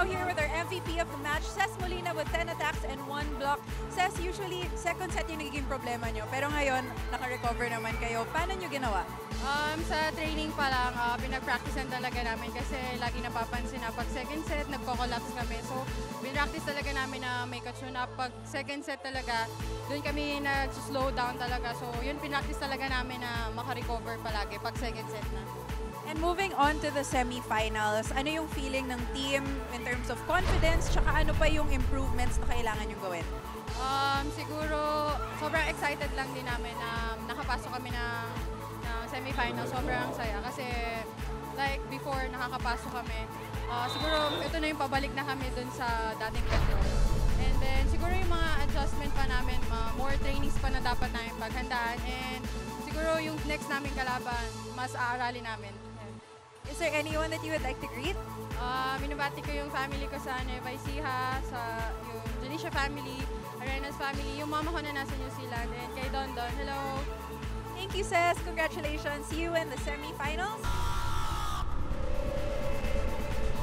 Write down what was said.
now here with our MVP of the match, Ces Molina with 10 attacks and 1 block. Ces, usually second set yung nagiging problema nyo, pero ngayon naka-recover naman kayo. Paano nyo ginawa? Sa training pa lang, pinag-practicean talaga namin kasi lagi napapansin na pag second set, nagko-collapse kami. So, pinractice talaga namin na may catch na pag second set talaga, doon kami nag-slow down talaga. So, yun, pinractice talaga namin na makarecover palagi pag second set na. And moving on to the semifinals, ano yung feeling ng team in terms of confidence, tsaka ano pa yung improvements na kailangan yung gawin? Siguro, sobrang excited lang din namin na nakapasok kami ng semifinals. Sobrang saya kasi like before nakakapasok kami, siguro ito na yung pabalik na kami dun sa dating peto. And then siguro yung mga adjustment pa namin, more trainings pa na dapat namin paghandaan. And siguro yung next namin kalaban, mas aaralin namin. Is there anyone that you would like to greet? Minabati ko yung family ko sa Nueva Ecija, sa yung Jalisha family, Arenas family, yung mama ko na nasa New Zealand, and kay Don Don. Hello! Thank you, Ces. Congratulations. See you in the semifinals.